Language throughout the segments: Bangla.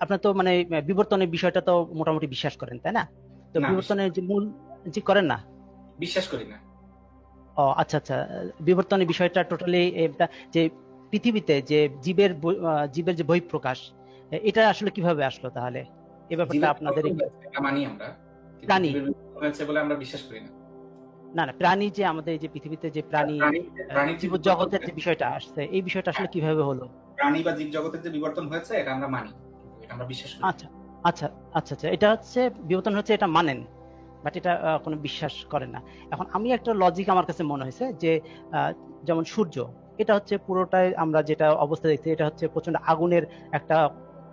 আপনার তো মানে বিবর্তনের বিষয়টা তো মোটামুটি বিশ্বাস করেন, তাই না? তো না, বিবর্তনের যে মূল, জি করেন না? বিশ্বাস করি না। ও আচ্ছা আচ্ছা। বিবর্তনের বিষয়টা টোটালি এটা, যে পৃথিবীতে যে জীবের যে বহিঃপ্রকাশ, এটা আসলে কিভাবে আসলো তাহলে? এই ব্যাপারটা জীবের আপনাদের বিবর্তন হয়েছে এটা মানি আমরা, কিন্তু প্রাণী, জীবের বিবর্তন হয়েছে বলে আমরা বিশ্বাস করি না। না না, প্রাণী যে আমাদের এই যে পৃথিবীতে যে প্রাণী, প্রাণীর যে জীব বিবর্তন জগতের যে হয়েছে, বিষয়টা আসছে, এই বিষয়টা আসলে হ্যাঁ, কিভাবে হলো? প্রাণী বা জীব জগতের যে বিবর্তন হয়েছে এটা আমরা মানি, কিন্তু এটা আমরা বিশ্বাস করি না। আচ্ছা আচ্ছা আচ্ছা আচ্ছা, এটা হচ্ছে বিবর্তন হচ্ছে, এটা মানেন, বাট এটা কোনো বিশ্বাস করেন না। এখন আমি একটা লজিক আমার কাছে মনে হয়েছে যে যেমন সূর্য, এটা হচ্ছে পুরোটাই আমরা যেটা অবস্থা দেখছি, এটা হচ্ছে প্রচন্ড আগুনের একটা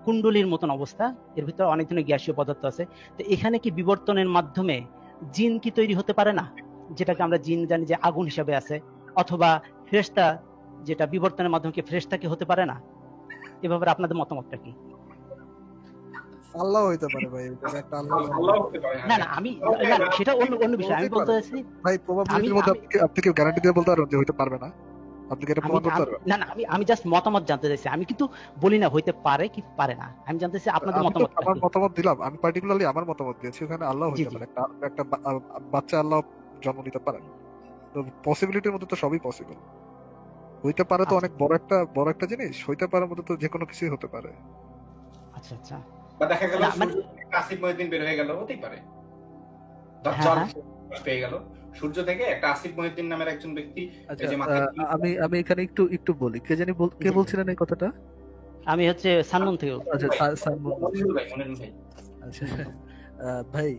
কুণ্ডলীর মতন অবস্থা, এর ভিতরে অনেক ধরনের গ্যাসীয় পদার্থ আছে। তো এখানে কি বিবর্তনের মাধ্যমে জিন কি তৈরি হতে পারে না? যেটাকে আমরা জিন জানি যে আগুন হিসাবে আছে, অথবা ফেরেশতা, যেটা বিবর্তনের মাধ্যমে কি ফেরেশতা কি হতে পারে না? এ ব্যাপারে আপনাদের মতামতটা কি? আল্লাহ হইতে পারে ভাই, এটা একটা আল্লাহ আল্লাহ হতে পারে, না হ্যাঁ। না, আমি তবে না না, সেটা অন্য অন্য বিষয়, আমি হতেই বলতে পারে চাচ্ছি। ভাই, আমি প্রবাবিলিটির মধ্যে আমি আপনি কি গ্যারান্টি দিয়ে বলতে পারবেন যে হইতে পারবে না? আপনি কি এটা আমি প্রমাণ করতে আমি- পারবেন? না না, আমি জাস্ট মতামত জানতে চাইছি, আমি কিন্তু বলি না হইতে পারে কি পারে না, আমি জানতে চাই আপনাদের আমি তো মতামতটা আমার কি। মতামত দিলাম, আমি পার্টিকুলারলি আমার মতামত দিয়েছি, ওখানে আল্লাহ জি হইতে জি পারে, একটা একটা বাচ্চা আল্লাহ জন্ম নিতে পারেন। তো পসিবিলিটির মধ্যে তো সবই পসিবল। হইতে পারে তো আচ্ছা অনেক বড় একটা জিনিস, হইতে পারার মধ্যে তো যে কোনো কিছুই হতে পারে। আচ্ছা আচ্ছা। বা দেখা গেল না মানে, সূর্য থেকে একটা আসিফ মহিউদ্দিন বের হয়ে গেল, হতেই পারে। হ্যাঁ দাজ্জাল হ্যাঁ, পেয়ে গেল, সূর্য থেকে একটা আসিফ মহিউদ্দিন নামের একজন ব্যক্তি, এই আচ্ছা, যে মাথায় আমি আমি এখানে একটু একটু বলি, কে জানি কে জি জি, বলছিলেন এই কথাটা? আমি হচ্ছে সানমুন থেকে বলছি। আচ্ছা, সালমান বলছি। মনিরুল ভাই, মনিরুল ভাই। আচ্ছা, ভাই,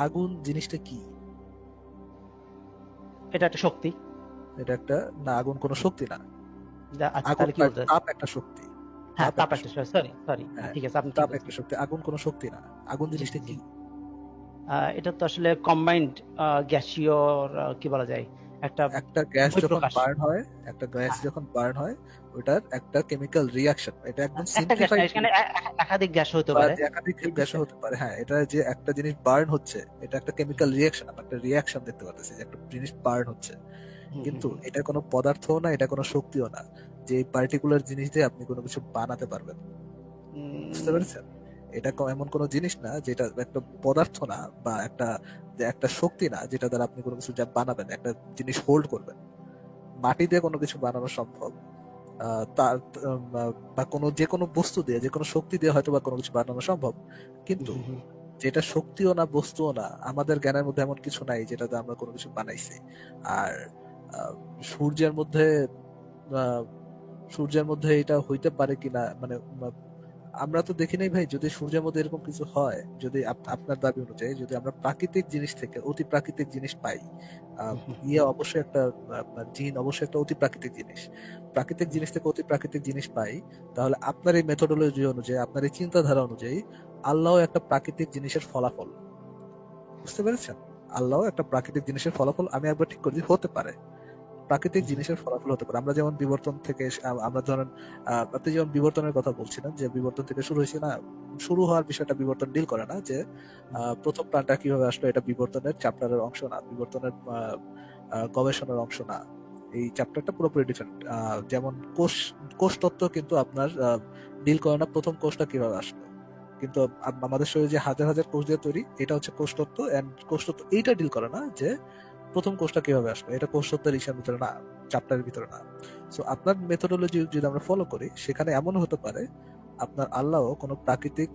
আগুন জিনিসটা কি? এটা একটা শক্তি। এটা একটা, না, আগুন কোনো শক্তি না। আচ্ছা, আগুন তাহলে কি বা বলতে চাচ্ছেন? তাপ একটা শক্তি। হ্যাঁ, তাপ তাপ একটা একটা, শক্তি। সরি সরি, হ্যাঁ, ঠিক আছে, আপনি ঠিক তাপ বলছেন। একটা শক্তি, আগুন কোনো শক্তি না। আগুন জি জিনিসটা জি। কি? এটা তো আসলে কম্বাইন্ড গ্যাসীয়, কি বলা যায়, একটা একটা গ্যাস যখন বহিঃপ্রকাশ। বার্ন হয়, একটা গ্যাস হ্যাঁ, যখন বার্ন হয়, ওইটার একটা কেমিক্যাল রিয়াকশন, এটা একদম একটা গ্যাস না, সিম্পলিফাইড, এখানে একাধিক গ্যাস হতে বা পারে। যে একাধিক এই গ্যাসও বিষয়ে হতে পারে। হ্যাঁ, এটা যে একটা জিনিস বার্ন হচ্ছে, এটা একটা কেমিক্যাল রিয়াকশন, আমরা একটা রিয়াকশন দেখতে পাচ্ছি যে একটা জিনিস বার্ন হচ্ছে। হুম হুম কিন্তু হুম। এটা কোনো পদার্থও না, এটা কোনো শক্তিও না, যে পার্টিকুলার জিনিস দিয়ে আপনি কোনো কিছু বানাতে পারবেন। বুঝতে উম, পেরেছেন? এটা এমন কোনো জিনিস না যেটা একটা পদার্থ না, বা একটা, যে একটা শক্তি না যেটা দ্বারা আপনি কোনো কিছু যা বানাবেন, একটা জিনিস হোল্ড করবেন। মাটি দিয়ে কোনো কিছু বানানো সম্ভব, তার বা কোনো যে কোনো বস্তু দিয়ে, যে কোনো শক্তি দিয়ে হয়তো বা কোনো কিছু বানানো সম্ভব, হুম কিন্তু হুম হুম। যেটা শক্তিও না, বস্তুও না, আমাদের জ্ঞানের মধ্যে এমন কিছু নাই যেটাতে আমরা কোনো কিছু বানাইছি। আর আহ, সূর্যের মধ্যে, আহ, সূর্যের মধ্যে এটা হইতে পারে কিনা, মানে আমরা তো দেখি নাই ভাই, যদি সূর্যের মধ্যে এরকম কিছু হয়, যদি আপনার দাবি অনুযায়ী যদি আমরা প্রাকৃতিক জিনিস থেকে অতি প্রাকৃতিক জিনিস পাই, আহ, হুম হুম ইয়ে অবশ্যই একটা, জিন অবশ্যই একটা অতি প্রাকৃতিক জিনিস, প্রাকৃতিক হুম। জিনিস থেকে অতি প্রাকৃতিক জিনিস পাই, তাহলে আপনার এই মেথোডোলজি অনুযায়ী, আপনার এই চিন্তাধারা অনুযায়ী, আল্লাহ একটা প্রাকৃতিক জিনিসের ফলাফল। বুঝতে পেরেছেন? আল্লাহ একটা প্রাকৃতিক জিনিসের ফলাফল, আমি একবার ঠিক করে দিই, হতে পারে প্রাকৃতিক হুম হুম। জিনিসের ফলাফল হতে পারে। আমরা যেমন বিবর্তন থেকে আমরা ধরেন, আপনি যেমন বিবর্তনের কথা বলছিলেন, যে বিবর্তন থেকে শুরু হয়েছে না, শুরু হওয়ার বিষয়টা বিবর্তন ডিল করে না, যে প্রথম প্রাণটা কিভাবে আসলো, এটা বিবর্তনের চ্যাপ্টারের অংশ না, বিবর্তনের গবেষণার অংশ না। এই চ্যাপ্টারটা পুরোপুরি ডিফারেন্ট। যেমন কোষ তত্ত্ব কিন্তু আপনার ডিল করে না প্রথম কোষটা কিভাবে আসলো, কিন্তু আমাদের শরীরে যে হাজার হাজার কোষ দিয়ে তৈরি, এটা হচ্ছে কোষতত্ত্ব, এন্ড কোষতত্ত্ব এইটা ডিল করে না যে প্রথম কোষটা কিভাবে আসলো, এটা কোষতত্ত্বের ইসের ভিতরে না, চ্যাপ্টারের ভিতরে না। সো আপনার মেথোডোলজি যদি আমরা ফলো করি, সেখানে এমন হতে পারে আপনার আল্লাহ কোনো প্রাকৃতিক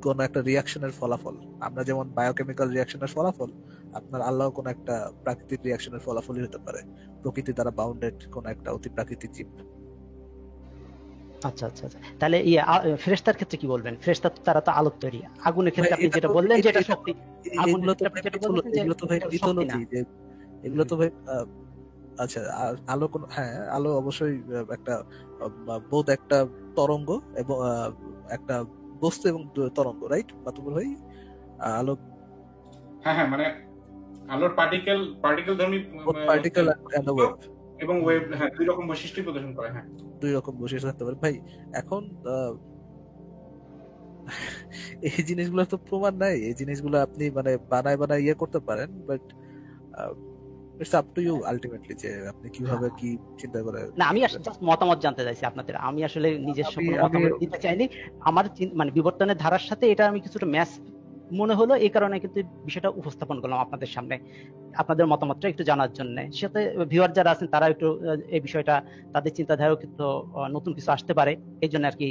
কোন একটা রিয়াকশনের ফলাফল, আমরা যেমন বায়োকেমিক্যাল রিয়াকশনের ফলাফল, আপনার আল্লাহ কোন একটা প্রাকৃতিক রিয়াকশনের ফলাফলই হতে পারে, প্রকৃতি দ্বারা বাউন্ডেড কোন একটা অতি প্রাকৃতিক জীব। আচ্ছা আচ্ছা আচ্ছা, তাহলে ফেরেশতার ক্ষেত্রে কি বলবেন? ফেরেশতা তো, তারা তো আলোর তৈরি। আগুনের ভাই, ক্ষেত্রে আপনি এটা যেটা তো বললেন যে এটা এটা তো শক্তি, আগুনের এগুলো তো ক্ষেত্রে আপনি ভাই যেটা বললেন যে এগুলো তো ভাই এটা শক্তি না। মিথোলজি, যে হুম এগুলো হুম। তো ভাই, আচ্ছা, আলো কোন, হ্যাঁ, আলো অবশ্যই একটা, বোধ একটা তরঙ্গ, এবং একটা বস্তু এবং তরঙ্গ, রাইট মাতুবুল ভাই? আলো হ্যাঁ হ্যাঁ, মানে আলোর পার্টিকেল, পার্টিকেল ধর্মী বোথ হচ্ছে পার্টিকেল এন্ড ওয়েভ, এবং ওয়েভ, হ্যাঁ, দুই রকম বৈশিষ্ট্যই প্রদর্শন করে, হ্যাঁ। দুই রকম বৈশিষ্ট্য থাকতে পারে ভাই। এখন এই জিনিসগুলো তো প্রমাণ নাই, এই জিনিসগুলো আপনি মানে বানায় বানায় ইয়ে করতে পারেন, but it's up to you ultimately যে আপনি কিভাবে কি চিন্তা করে। না, আমি জাস্ট মতামত জানতে চাইছি আপনাদের। আমি আসলে নিজস্ব আমি কোনো আমি মতামত দিতে চাইনি। আমার মানে বিবর্তনের ধারার সাথে এটা আমি কিছুটা ম্যাচ মনে হলো, এই কারণে কিন্তু বিষয়টা উপস্থাপন করলাম আপনাদের সামনে, আপনাদের মতামতটা একটু জানার জন্য। সাথে ভিউয়ার যারা আছেন তারা একটু এই বিষয়টা, তাদের চিন্তাধারাও কিন্তু নতুন কিছু আসতে পারে, এই জন্য আর কি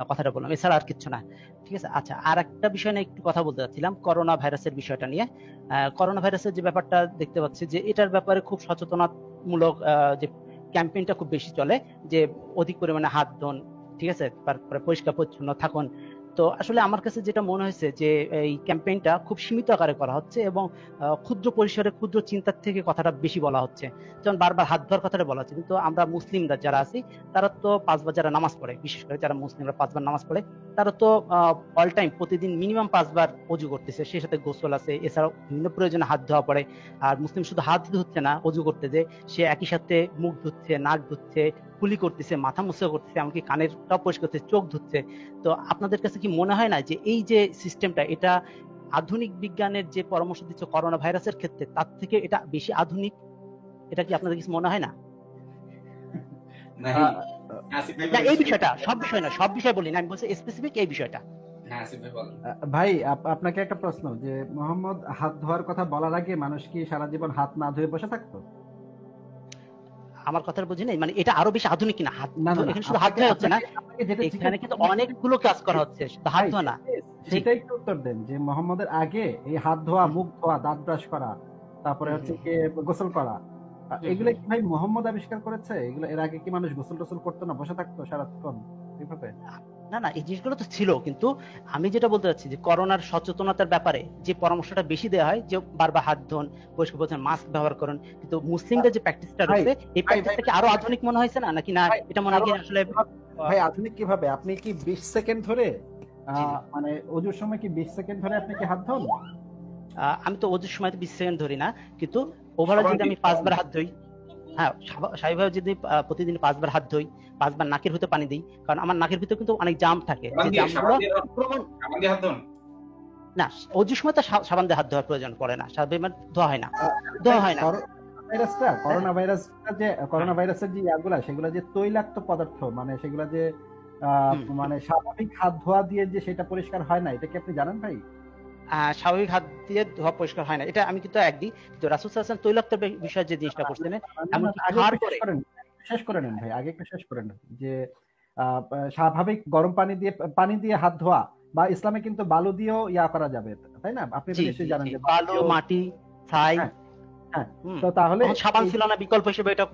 কথাটা বললাম, এছাড়া আর কিছু না। ঠিক আছে। আচ্ছা, আর একটা বিষয় নিয়ে একটু কথা বলতে চাচ্ছিলাম, করোনা ভাইরাসের বিষয়টা নিয়ে। করোনা ভাইরাসের যে ব্যাপারটা দেখতে পাচ্ছি যে এটার ব্যাপারে খুব সচেতনতামূলক যে ক্যাম্পেইনটা খুব বেশি চলে, যে অধিক পরিমাণে হাত ধোন, ঠিক আছে, তারপরে পরিষ্কার পরিচ্ছন্ন থাকুন। তো আসলে আমার কাছে যেটা মনে হয়েছে যে এই ক্যাম্পেইনটা খুব সীমিত আকারে করা হচ্ছে এবং ক্ষুদ্র পরিসরে ক্ষুদ্র চিন্তার থেকে কথাটা বেশি বলা হচ্ছে। যেমন বারবার হাত ধোয়ার কথাটা বলা হচ্ছে, কিন্তু আমরা মুসলিমরা যারা আছি তারা তো 5 বার যারা নামাজ পড়ে, বিশেষ করে যারা মুসলিমরা 5 বার নামাজ পড়ে, তারা তো অল টাইম প্রতিদিন মিনিমাম 5 বার অজু করতেছে, সেই সাথে গোসল আছে, এছাড়াও বিভিন্ন প্রয়োজনে হাত ধোয়া পড়ে। আর মুসলিম শুধু হাত ধুচ্ছে না অজু করতে, যে সে একই সাথে মুখ ধুচ্ছে, নাক ধুচ্ছে, কুলি করতেছে, মাথা মুছা করতেছে, এমনকি কানেরটাও পরিষ্কার করতেছে, চোখ ধুচ্ছে। তো আপনাদের কাছে কি মনে হয় না যে এই যে সিস্টেমটা, এটা আধুনিক বিজ্ঞানের যে পরামর্শ দিচ্ছে করোনা ভাইরাসের ক্ষেত্রে, তার থেকে এটা বেশি আধুনিক? এটা কি আপনাদের কিছু মনে হয় না? नहीं আসিফ ভাই না, এই বিষয়টা, সব বিষয় না, সব বিষয় বলি না, আমি বলছি স্পেসিফিক এই বিষয়টা। হ্যাঁ আসিফ ভাই বলেন। ভাই আপনাকে একটা প্রশ্ন, যে মোহাম্মদ হাত ধোয়ার কথা বলার আগে মানুষ কি সারা জীবন হাত না ধুয়ে বসে থাকতো? আমার কথা বুঝি নাই, মানে এটা আরো বেশি আধুনিক কিনা? হাত না, না, না, এখানে শুধু হাত ধোয়া হচ্ছে না, আপনাকে যেটা এখানে জিজ্ঞেস কিন্তু করছি, অনেকগুলো কাজ করা হচ্ছে, শুধু হাত ভাই, ধোয়া না। জি। সেটাই একটু উত্তর দেন, যে মোহাম্মদের আগে এই হাত ধোয়া, হুম, মুখ ধোয়া, দাঁত ব্রাশ করা, তারপরে হুম, হচ্ছে হুম, কি গোসল করা, হুম, এগুলো হুম। কি ভাই মোহাম্মদ আবিষ্কার করেছে? এগুলো এর আগে কি মানুষ গোসল টোসল করতো না, বসে থাকতো সারাক্ষণ এইভাবে? না, না, এই জিনিসগুলো তো ছিল, কিন্তু আমি যেটা বলতে চাচ্ছি যে করোনার সচেতনতার ব্যাপারে যে পরামর্শটা বেশি দেওয়া হয়, যে বারবার হাত ধোন, পরিষ্কার পরিচ্ছন্ন, মাস্ক ব্যবহার করুন, কিন্তু মুসলিমদের যে প্র্যাকটিসটা ভাই রয়েছে, এই ভাই ভাই প্র্যাকটিসটা কি আরো আধুনিক মনে হয়েছে না, নাকি না ভাই এটা মনে হয় আরো কি আসলে ভাই আধুনিক কিভাবে? আপনি কি 20 সেকেন্ড ধরে জি, জি। মানে অজুর সময় কি 20 সেকেন্ড ধরে আপনি কি হাত ধোন? আমি তো ওজুর সময় তো 20 সেকেন্ড ধরি না, কিন্তু ওভারঅল সবাই যদি আমি 5 বার হাত ধুই, হ্যাঁ, স্বাভাবিকভাবে যদি প্রতিদিন 5 বার হাত ধুই, 5 বার নাকের ভিতরে পানি দিই, কারণ আমার নাকের ভিতরে কিন্তু অনেক জাম থাকে, সাবান যে দিয়ে জামগুলো প্রবণ। সাবান দিয়ে হাত ধোন। না, অজুর সময় তো সাবান দিয়ে হাত ধোয়ার প্রয়োজন পড়ে না, স্বাভাবিক ধোয়া হয় না, ভাই ধোয়া হয় না। করোনা ভাইরাসটা যে করোনা ভাইরাসের যে ইয়াগুলা, সেগুলো যে তৈলাক্ত পদার্থ, মানে সেগুলো যে হুম, মানে স্বাভাবিক হাত ধোয়া দিয়ে যে সেটা পরিষ্কার হয় না, এটা কি আপনি জানেন ভাই? স্বাভাবিক হাত দিয়ে ধোয়া পরিষ্কার হয় না, এটা আমি কিন্তু একদিন, কিন্তু রাসূল সাল্লাল্লাহু আলাইহি ওয়াসাল্লাম তৈলাক্ত বিষয়ে যে জিনিসটা করছেন, এমনকি আগে খাওয়ার একটু পরে। শেষ করে নেন ভাই, আগে একটু শেষ করে নেন, যে স্বাভাবিক গরম পানি দিয়ে হাত ধোয়া, বা ইসলামে কিন্তু বালু দিয়েও ইয়া করা যাবে, তাই না? আপনি তো জি, জি, নিশ্চয়ই জানেন জি, যে বালু, মাটি, ছাই। হ্যাঁ, হ্যাঁ। হুম। তো তাহলে তখন সাবান এই ছিল না, বিকল্প হিসেবে এটা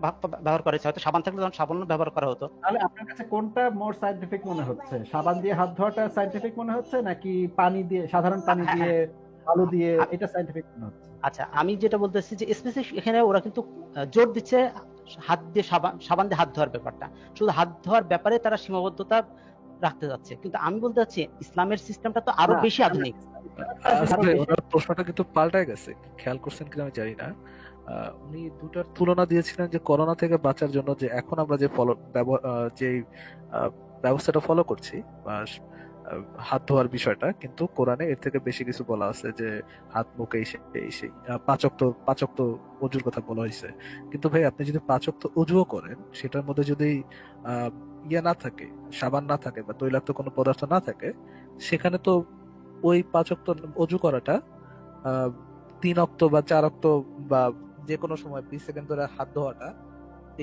ব্যবহার করেছে, হয়তো সাবান থাকলে তখন সাবান ব্যবহার করা হতো। তাহলে আপনার কাছে কোনটা মোর সায়েন্টিফিক মনে হচ্ছে? সাবান দিয়ে হাত ধোয়াটা সায়েন্টিফিক মনে হচ্ছে, নাকি পানি দিয়ে, সাধারণ পানি হ্যাঁ, দিয়ে, হ্যাঁ। আলু দিয়ে, আ- এটা সায়েন্টিফিক মনে হচ্ছে? আচ্ছা, আমি যেটা বলতেছি যে স্পেসিফিক এখানে ওরা কিন্তু জোর দিচ্ছে হাত দিয়ে সাবান সাবান দিয়ে হাত ধোয়ার ব্যাপারটা, শুধু হাত ধোয়ার ব্যাপারে তারা সীমাবদ্ধতা রাখতে যাচ্ছে, কিন্তু আমি বলতে চাচ্ছি ইসলামের সিস্টেমটা তো আরো না, বেশি আধুনিক। আসলে আরো বেশি। ওনার প্রশ্নটা কিন্তু পাল্টায় গেছে, খেয়াল করছেন কিনা আমি জানি না। উনি দুটার তুলনা দিয়েছিলেন যে করোনা থেকে বাঁচার জন্য যে এখন আমরা যে যে ব্যবস্থাটা ফলো করছি, বা হাত ধোয়ার বিষয়টা, কিন্তু কোরআনে এর থেকে বেশি কিছু বলা আছে, যে হাত মুখ এই সেই এই সেই পাঁচ ওয়াক্ত অজুর কথা বলা হয়েছে। কিন্তু ভাই আপনি যদি 5 ওয়াক্ত অজুও করেন, সেটার মধ্যে যদি আহ ইয়ে না থাকে, সাবান না থাকে, বা তৈলাক্ত কোনো পদার্থ না থাকে, সেখানে তো ওই 5 ওয়াক্ত অজু করাটা 3 ওয়াক্ত বা 4 ওয়াক্ত বা যে কোনো সময় 20 সেকেন্ড ধরে হাত ধোয়াটা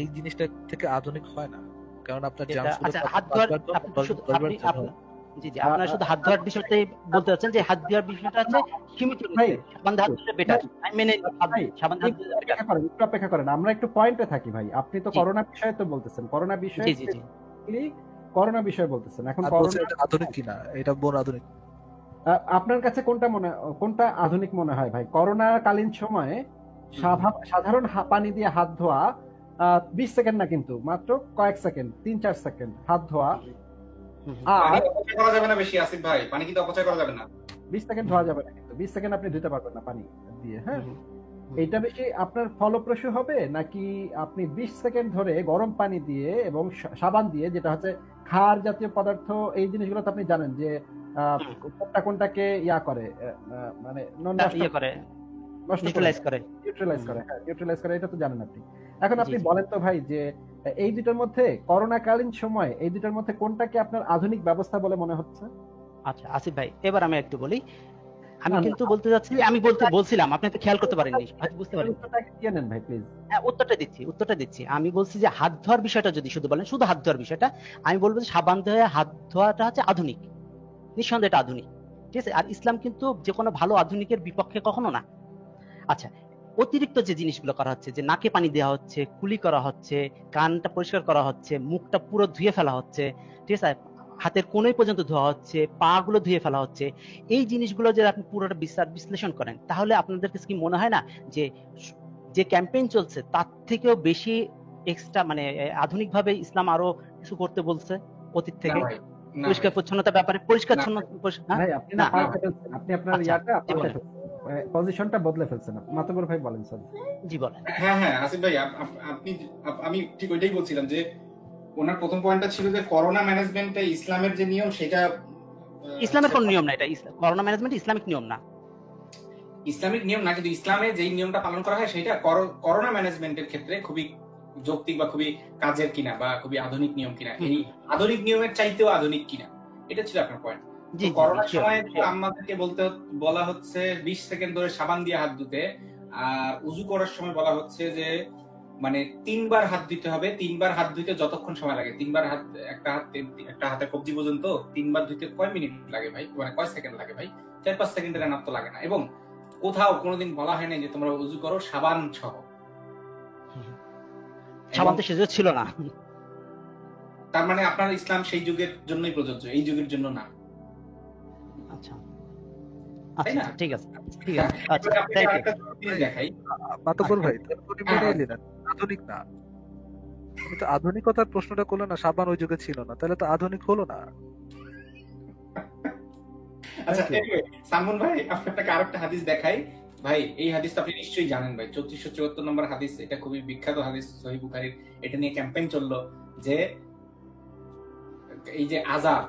এই জিনিসটা থেকে আধুনিক হয় না, কারণ আপনার এটা জার্মস গুলো আচ্ছা, তো হাত আপনার ধোয়ার 5 বার আপনি দশ শুধু বার আপনি চেঞ্জ আপনি হয়। জি, জি, আপনারা শুধু হাত ধোয়ার বিষয়টাই বলতে চাচ্ছেন, যে হাত ধোয়ার বিষয়টা আছে সীমিত ভাই, রয়েছে, সাবান দিয়ে হাত ধুলে বেটার, আমি মেনে নিই, ভাই, সাবান দিয়ে হাত একটু ধুলে বেটার। অপেক্ষা করেন, একটু অপেক্ষা করেন, আমরা একটু পয়েন্টে থাকি ভাই। আপনি তো জি, করোনা বিষয়ে তো বলতেছেন, করোনা বিষয়ে জি, জি, জি। specifically করোনা বিষয়ে বলতেছেন। এখন আর বলছে করোনা এটা আধুনিক কিনা, এটা বোর আধুনিক। আপনার কাছে কোনটা আধুনিক মনে হয় ভাই? করোনা কালীন সময়ে সাধারণ পানি দিয়ে হাত ধোয়া, 20 সেকেন্ড না, কিন্তু মাত্র কয়েক সেকেন্ড, 3-4 সেকেন্ড হাত ধোয়া, হুম, হুম। আর পানি অপচয় করা যাবে না বেশি আসিফ ভাই, পানি কিন্তু অপচয় করা যাবে না। 20 সেকেন্ড ধোয়া যাবে না, কিন্তু 20 সেকেন্ড আপনি ধুতে পারবেন না পানি দিয়ে, হ্যাঁ? হুম, হুম। এইটা বেশি আপনার ফলপ্রসূ হবে, নাকি আপনি 20 সেকেন্ড ধরে গরম পানি দিয়ে এবং সাবান দিয়ে, যেটা হচ্ছে ক্ষার জাতীয় পদার্থ, এই জিনিসগুলো তো আপনি জানেন যে হুম। কোনটাকে ইয়া করে, মানে ইয়ে করে, নষ্ট করে নিউট্রালাইজ করে। নিউট্রালাইজ করে, হ্যাঁ নিউট্রালাইজ করে, এটা তো জানেন আপনি। এখন জি আপনি জি। বলেন তো ভাই যে এই দুটোর মধ্যে করোনাকালীন সময় এই দুটোর মধ্যে কোনটাকে আপনার আধুনিক ব্যবস্থা বলে মনে হচ্ছে? আচ্ছা আসিফ ভাই, এবার আমি একটু বলি। আমি না না, কিন্তু বলতে যাচ্ছি, আমি বলছিলাম, আপনি তো খেয়াল করতে পারেননি, হয়তো বুঝতে এটার পারেন। উত্তরটাকে দিয়ে নেন ভাই প্লিজ। হ্যাঁ, উত্তরটা দিচ্ছি। আমি বলছি যে হাত ধোয়ার বিষয়টা যদি শুধু বলেন, শুধু হাত ধোয়ার বিষয়টা, আমি বলবো যে সাবান দিয়ে হাত ধোয়াটা হচ্ছে আধুনিক, নিঃসন্দেহে এটা আধুনিক। ঠিক আছে, আর ইসলাম কিন্তু যে কোনো ভালো আধুনিকের বিপক্ষে কখনো না। আচ্ছা, অতিরিক্ত যে জিনিসগুলো করা হচ্ছে, যে নাকে পানি দেওয়া হচ্ছে, কুলি করা হচ্ছে, কানটা পরিষ্কার করা হচ্ছে, মুখটা পুরো ধুয়ে ফেলা হচ্ছে, ঠিক আছে, হাতের কোনোই পর্যন্ত ধোয়া হচ্ছে, পা গুলো ধুয়ে ফেলা হচ্ছে, এই জিনিসগুলো যদি আপনি পুরোটা বিশ্লেষণ করেন, তাহলে আপনাদের কাছে কি মনে হয় না যে যে ক্যাম্পেইন চলছে তার থেকেও বেশি এক্সট্রা মানে আধুনিকভাবে ইসলাম আরো কিছু করতে বলছে অতীত না থেকে? ভাই, না পরিষ্কার ভাই, পরিচ্ছন্নতার ব্যাপারে পরিষ্কার না হ্যাঁ? ভাই আপনি না না পাল্টে ফেলছেন, আপনি আপনার আচ্ছা, ইয়াটা জি পাল্টে বলেন, ফেলছেন, পজিশনটা বদলে ফেলছেন। মাতবর ভাই বলেন স্যার। জি বলেন। হ্যাঁ হ্যাঁ আসিফ ভাই, আপনি আমি ঠিক ওইটাই বলছিলাম যে ওনার প্রথম পয়েন্টটা ছিল যে করোনা ম্যানেজমেন্টে ইসলামের যে নিয়ম সেটা ইসলামের কোন নিয়ম না, এটা করোনা ম্যানেজমেন্ট ইসলামিক নিয়ম না। ইসলামিক নিয়ম না, কিন্তু ইসলামে যেই নিয়মটা পালন করা হয় সেটা করোনা ম্যানেজমেন্টের ক্ষেত্রে খুবই যৌক্তিক বা খুবই কাজের কিনা বা খুবই আধুনিক নিয়ম কিনা, এই আধুনিক নিয়মের চাইতেও আধুনিক কিনা, এটা ছিল আপনার পয়েন্ট। জি জি, করোনার sure, সময় sure। আমাদেরকে বলা হচ্ছে 20 সেকেন্ড ধরে সাবান দিয়ে হাত ধুতে, আর উজু করার সময় বলা হচ্ছে যে মানে 3 বার হাত ধুতে হবে, 3 বার হাত ধুতে যতক্ষণ সময় লাগে, 3 বার হাত, একটা হাতের কবজি পর্যন্ত 3 বার ধুতে কয় মিনিট লাগে ভাই, মানে কয় সেকেন্ড লাগে ভাই? 4-5 সেকেন্ডের এনাফ তো লাগে না। এবং কোথাও কোনোদিন বলা হয় না যে তোমরা উজু করো সাবান সহ। সাবান তো সেজন্য ছিল না। তার মানে আপনার ইসলাম সেই যুগের জন্যই প্রযোজ্য, এই যুগের জন্য না, আচ্ছা তাই আচ্ছা না? ঠিক আছে, ঠিক আছে, আচ্ছা এবার আপনাকে থ্যাংক ইউ। আরেকটা জিনিস দেখাই। মাতবর ভাই উনি হ্যাঁ, মেনে নিলেন আধুনিক না, উনি তো আধুনিকতার প্রশ্নটা করলেন না, সাবান ওই যুগে ছিল না, তাহলে তো আধুনিক হলো না। আচ্ছা Thank you. anyway, সালমান ভাই আপনাকে আরেকটা হাদিস দেখাই। ভাই এই হাদিসটা আপনি নিশ্চয়ই জানেন ভাই, 3474 নম্বর হাদিস, এটা খুবই বিখ্যাত হাদিস সহিহ বুখারীর। এটা নিয়ে ক্যাম্পেইন চললো যে এই যে আযাব,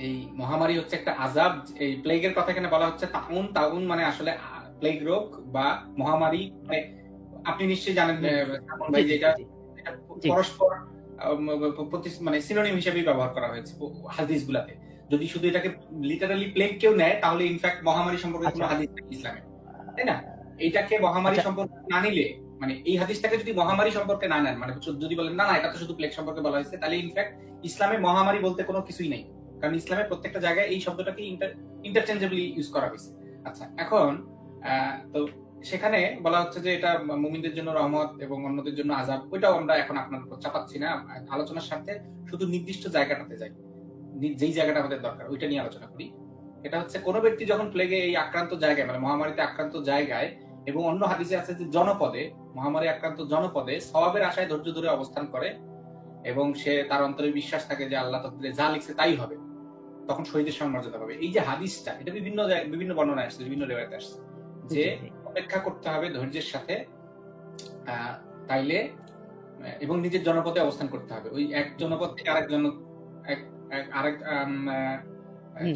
এই মহামারী হচ্ছে একটা আযাব। এই প্লেগের কথা এখানে বলা হচ্ছে তাউন। তাউন মানে আসলে প্লেগ রোগ বা মহামারী, মানে আপনি নিশ্চয়ই জানেন সালমান ভাই, জি, যে জি, এটা জি, এটা জি। পরস্পর মানে সিনোনিম হিসেবেই ব্যবহার করা হয়েছে হাদিসগুলাতে। যদি শুধু এটাকে লিটারালি প্লেগ কেউ নেয় তাহলে ইনফ্যাক্ট মহামারী সম্পর্কে কোনো আচ্ছা। হাদিস নেই ইসলামে, তাই না? এইটাকে মহামারী আচ্ছা। সম্পর্কে না নিলে, মানে এই হাদিসটাকে যদি মহামারী সম্পর্কে না নেন, মানে যদি বলেন না না এটা তো শুধু প্লেগ সম্পর্কে বলা হয়েছে, তাহলে ইনফ্যাক্ট ইসলামে মহামারী বলতে কোনো কিছুই নেই, কারণ ইসলামের প্রত্যেকটা জায়গায় এই শব্দটাকে ইন্টারচেঞ্জেবলি ইউজ করা হয়েছে। আচ্ছা, এখন তো সেখানে বলা হচ্ছে যে এটা মুমিনদের জন্য রহমত এবং অন্যদের জন্য আযাব। ওইটাও আমরা এখন আপনার উপর চাপাচ্ছি না, আলোচনার স্বার্থে শুধু নির্দিষ্ট জায়গাটাতে যাই, যেই জায়গাটা আমাদের দরকার ওইটা নিয়ে আলোচনা করি। এটা হচ্ছে কোন ব্যক্তি যখন প্লেগে এই আক্রান্ত জায়গায়, মানে মহামারীতে আক্রান্ত জায়গায়, এবং অন্য হাদিসে আছে যে জনপদে, মহামারী আক্রান্ত জনপদে সওয়াবের আশায় ধৈর্য ধরে অবস্থান করে এবং সে তার অন্তরে বিশ্বাস থাকে যে আল্লাহ তাআলা যা লিখছে তাই হবে, তখন শহীদের সম্মর্যাদা পাবে। এই যে হাদিসটা, এটা বিভিন্ন বর্ণনায় আসছে, বিভিন্ন রিওয়ায়াতে আসছে যে অপেক্ষা করতে হবে ধৈর্যের সাথে, তাইলে এবং নিজের জনপদে অবস্থান করতে হবে। ওই এক জনপদ থেকে আরেক আরেক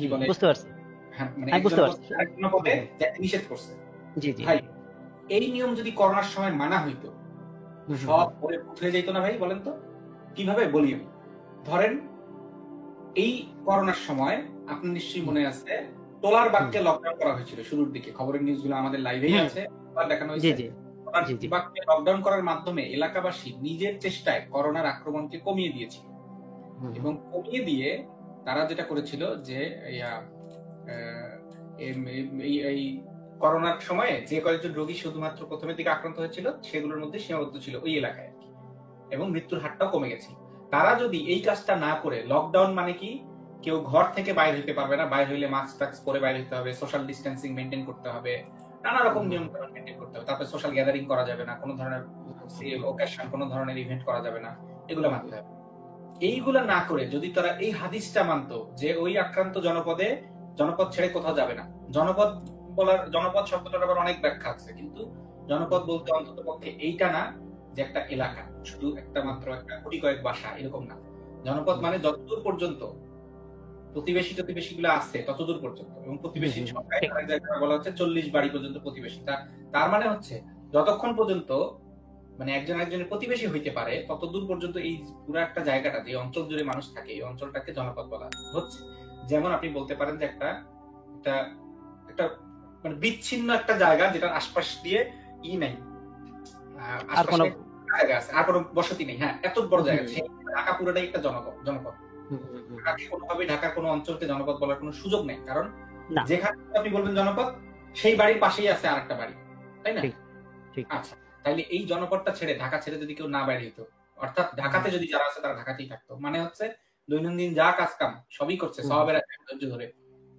কি বলে, বুঝতে পারছি, হ্যাঁ, মানে আমি বুঝতে পারছি। আরেক জনপদে যেতে নিষেধ করছে। জি জি। ভাই এই নিয়ম যদি করোনার সময় মানা হইতো, সব পরে উঠে যেত না ভাই? বলেন তো কিভাবে বলি আমি। ধরেন এই করোনার সময় আপনার নিশ্চয়ই মনে আছে টোলার বাক্যে লকডাউন করা হয়েছিল শুরুর দিকে, খবরের নিউজগুলো আমাদের লাইভেই আছে, দেখানো জি হয়েছে। জি। বাক্যে লকডাউন করার মাধ্যমে এলাকাবাসী নিজের চেষ্টায় করোনার আক্রমণকে কমিয়ে দিয়েছিল, এবং কমিয়ে দিয়ে তারা যেটা করেছিল যে এই করোনার সময়ে যে কয়েকজন রোগী শুধুমাত্র প্রথমের দিকে আক্রান্ত হয়েছিল সেগুলোর মধ্যে সীমাবদ্ধ ছিল ওই এলাকায়, এবং মৃত্যুর হারটাও কমে গেছে। তারা যদি এই কাজটা না করে, লকডাউন মানে কি, কেউ ঘর থেকে বাইরে হইতে পারবে না, বাইরে হইলে মাস্ক টাস্ক পরে বাইরে হইতে হবে, সোশ্যাল ডিস্টেন্সিং মেনটেন করতে হবে, নানা রকম নিয়ম কানুন মেনটেন করতে হবে, তারপরে সোশ্যাল গ্যাদারিং করা যাবে না, কোনো ধরনের ওকেশন, কোনো ধরনের ইভেন্ট করা যাবে না, এগুলো মানতে হবে। এইগুলা না করে যদি তারা এই হাদিসটা মানতো যে ওই আক্রান্ত জনপদ ছেড়ে কোথাও যাবে না, জনপদ শব্দটার আবার অনেক ব্যাখ্যা আছে, কিন্তু জনপদ বলতে অন্তত পক্ষে এইটা না যে একটা এলাকা, শুধু একটা মাত্র একটা কোটি কয়েক বাসা, এরকম না। জনপদ মানে যতদূর পর্যন্ত প্রতিবেশী গুলো আছে ততদূর পর্যন্ত, এবং প্রতিবেশীর হুম, সংখ্যায় ঠিক। আরেক জায়গায় বলা হচ্ছে 40 বাড়ি পর্যন্ত প্রতিবেশী। তার মানে হচ্ছে যতক্ষণ পর্যন্ত মানে একজন একজনের প্রতিবেশী হইতে পারে ততদূর পর্যন্ত এই পুরো একটা জায়গাটা, যে অঞ্চল জুড়ে মানুষ থাকে, এই অঞ্চলটাকে জনপদ বলা হচ্ছে। যেমন আপনি বলতে পারেন যে একটা একটা একটা মানে বিচ্ছিন্ন একটা জায়গা যেটার আশপাশ দিয়ে নাই, আর কোনো আশপাশে জায়গা আছে, আর কোনো বসতি নেই। হ্যাঁ, এত বড় জায়গা, হুম, সেই ঢাকা পুরোটাই একটা জনপদ। ঢাকাকে কোনোভাবে ঢাকার কোনো অঞ্চলকে জনপদ বলার কোনো সুযোগ নেই, কারণ না। যেখানে আপনি বলবেন জনপদ, সেই বাড়ির পাশেই আছে আরেকটা বাড়ি, তাই না? ঠিক, ঠিক। আচ্ছা, তাইলে এই জনপদটা ছেড়ে ঢাকা ছেড়ে যদি কেউ না বাইরে হতো, অর্থাৎ ঢাকাতে যদি যারা আছে তারা ঢাকাতেই থাকতো, মানে হচ্ছে দৈনন্দিন যা কাজ কাম সবই করছে সবের ধৈর্য ধরে,